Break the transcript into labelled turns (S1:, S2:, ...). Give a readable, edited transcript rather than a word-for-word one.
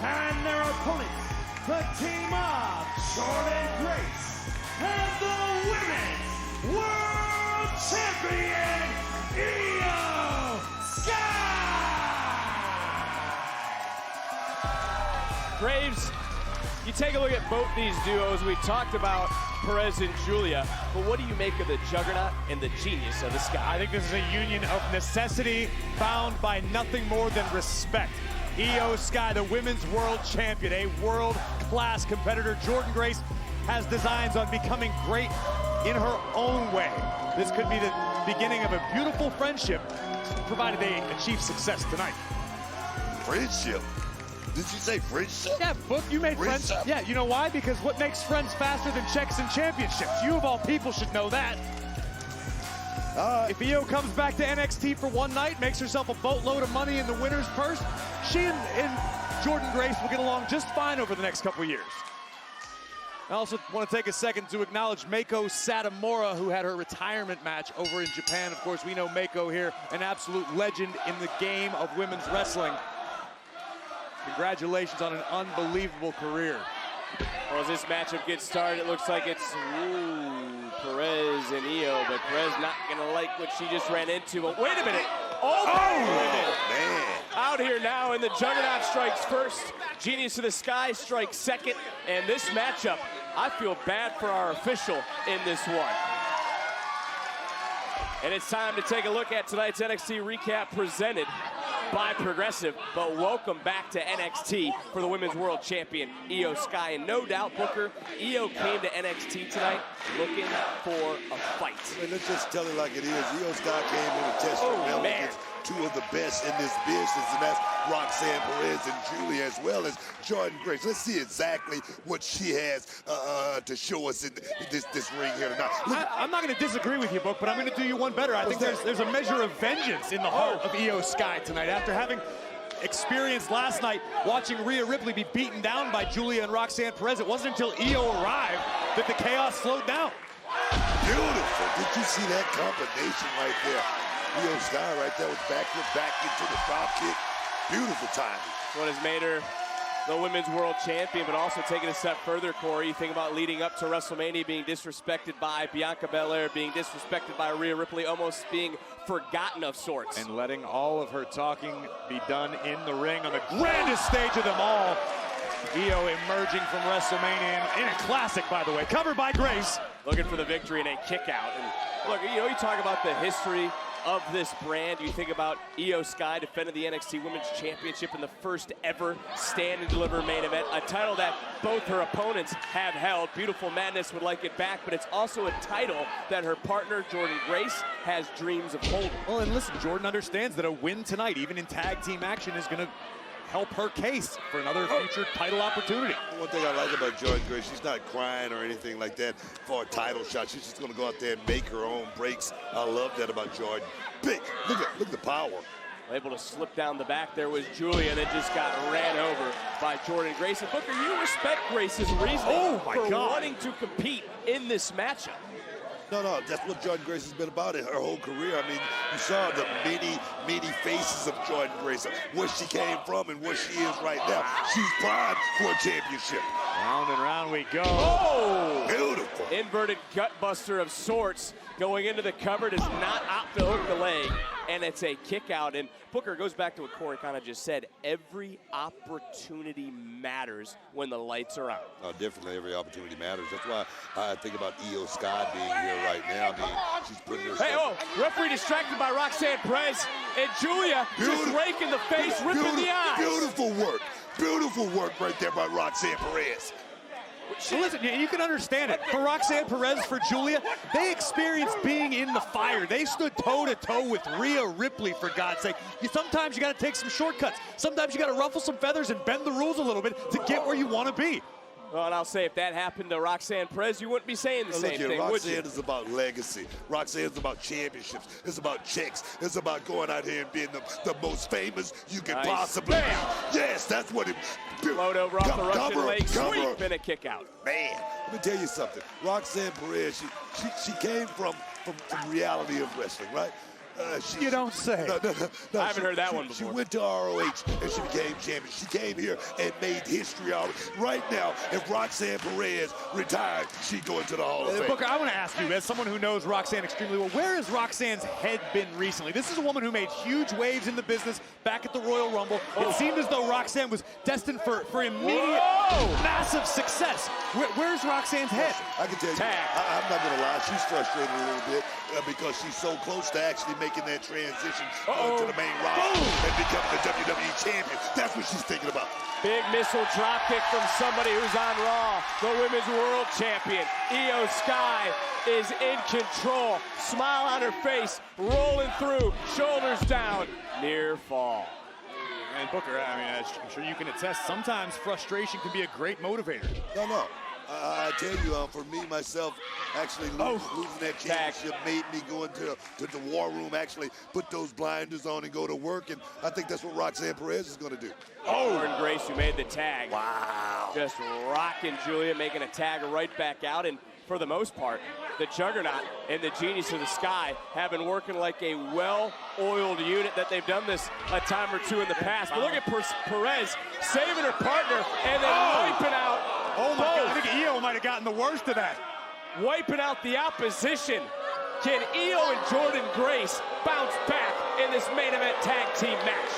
S1: And their opponents, the team of Jordynne Grace and the Women's World Champion, Io Sky!
S2: Graves, you take a look at both these duos. We talked about Perez and Giulia, but what do you make of the juggernaut and the genius of the Sky?
S3: I think this is a union of necessity bound by nothing more than respect. Io Sky, the women's world champion, a world-class competitor. Jordynne Grace has designs on becoming great in her own way. This could be the beginning of a beautiful friendship, provided they achieve success tonight.
S4: Friendship? Did you say friendship?
S3: Yeah, Book, you made friends. Yeah, you know why? Because what makes friends faster than checks and championships? You of all people should know that. If Io comes back to NXT for one night, makes herself a boatload of money in the winner's purse, she and Jordynne Grace will get along just fine over the next couple years. I also want to take a second to acknowledge Meiko Satomura, who had her retirement match over in Japan. Of course, we know Meiko here, an absolute legend in the game of women's wrestling. Congratulations on an unbelievable career.
S2: Well, as this matchup gets started, it looks like it's Perez and Io, but Perez not gonna like what she just ran into. But wait a minute! Oh
S4: man!
S2: Out here now, and the Juggernaut strikes first. Genius of the Sky strikes second. And this matchup, I feel bad for our official in this one. And it's time to take a look at tonight's NXT recap presented by Progressive, but welcome back to NXT for the Women's World Champion, Io Sky. And no doubt, Booker, Io came to NXT tonight looking for a fight.
S4: Well, let's just tell it like it is. Io Sky came in to test her mettle against two of the best in this business, and that's Roxanne Perez and Giulia, as well as Jordynne Grace. Let's see exactly what she has to show us in this ring here tonight.
S3: I'm not going to disagree with you, Book, but I'm going to do you one better. I think there's a measure of vengeance in the heart of Io Sky tonight. After having experienced last night watching Rhea Ripley be beaten down by Giulia and Roxanne Perez, it wasn't until Io arrived that the chaos slowed down.
S4: Beautiful. Did you see that combination right there? Io Sky right there with back into the drop kick. Beautiful timing.
S2: What has made her the Women's World Champion, but also take it a step further, Corey. You think about leading up to WrestleMania, being disrespected by Bianca Belair, being disrespected by Rhea Ripley, almost being forgotten of sorts.
S3: And letting all of her talking be done in the ring on the grandest stage of them all. Io emerging from WrestleMania in a classic, by the way, covered by Grace.
S2: Looking for the victory and a kick out. And look, you know, you talk about the history of this brand. You think about Io Sky defending the NXT Women's Championship in the first ever Stand and Deliver main event, a title that both her opponents have held. Beautiful Madness would like it back, but it's also a title that her partner, Jordynne Grace, has dreams of holding.
S3: Well, and listen, Jordynne understands that a win tonight, even in tag team action, is going to help her case for another future title opportunity.
S4: One thing I like about Jordynne Grace, she's not crying or anything like that for a title shot. She's just going to go out there and make her own breaks. I love that about Jordynne. Big, look at the power.
S2: Able to slip down the back there was Giulia, that just got ran over by Jordynne Grace. And Booker, you respect Grace's reasoning for wanting to compete in this matchup.
S4: No, that's what Jordynne Grace has been about in her whole career. I mean, you saw the many faces of Jordynne Grace, where she came from and where she is right now. She's primed for a championship.
S3: Round and round we go.
S2: Oh!
S4: Beautiful.
S2: Inverted gut buster of sorts. Going into the cover, does not opt to hook the leg, and it's a kick out. And Booker goes back to what Corey kind of just said. Every opportunity matters when the lights are on.
S4: Oh, definitely every opportunity matters. That's why I think about Io Sky being here right now. I mean, she's putting herself...
S2: Hey, referee distracted by Roxanne Perez, and Giulia just raking the face, ripping the eyes.
S4: Beautiful work. Beautiful work right there by Roxanne Perez.
S3: So listen, you can understand it. For Roxanne Perez, for Giulia, they experienced being in the fire. They stood toe-to-toe with Rhea Ripley, for God's sake. Sometimes you got to take some shortcuts. Sometimes you got to ruffle some feathers and bend the rules a little bit to get where you want to be.
S2: Well, and I'll say, if that happened to Roxanne Perez, you wouldn't be saying the same thing, would you?
S4: Roxanne is about legacy. Roxanne is about championships. It's about checks. It's about going out here and being the most famous you can possibly be. Yes, that's what it...
S2: Float over off the Russian leg sweep and a kick out.
S4: Man, let me tell you something. Roxanne Perez, she came from reality of wrestling, right?
S3: You don't say.
S2: No, I haven't heard that one before.
S4: She went to ROH and she became champion. She came here and made history already. Right now, if Roxanne Perez retired, she'd go into the Hall of Fame.
S3: Booker, I want to ask you, as someone who knows Roxanne extremely well, where has Roxanne's head been recently? This is a woman who made huge waves in the business back at the Royal Rumble. It seemed as though Roxanne was destined for immediate, massive success. Where's Roxanne's head?
S4: I can tell you, I'm not going to lie, she's frustrated a little bit because she's so close to actually making that transition to the main roster and becoming the WWE champion. That's what she's thinking about.
S2: Big missile dropkick from somebody who's on Raw. The Women's World Champion, Io Sky, is in control. Smile on her face, rolling through, shoulders down, near fall.
S3: And Booker, I mean, I'm sure you can attest, sometimes frustration can be a great motivator.
S4: No. I tell you, for me, myself, actually losing that championship made me go into the war room, actually put those blinders on and go to work, and I think that's what Roxanne Perez is going to do.
S2: Jordynne Grace, who made the tag.
S4: Wow.
S2: Just rocking Giulia, making a tag right back out, and for the most part, the Juggernaut and the Genius of the Sky have been working like a well-oiled unit that they've done this a time or two in the past. But look at Perez saving her partner and then wiping out.
S3: Oh my God, I think Io might have gotten the worst of that.
S2: Wiping out the opposition. Can Io and Jordynne Grace bounce back in this main event tag team match?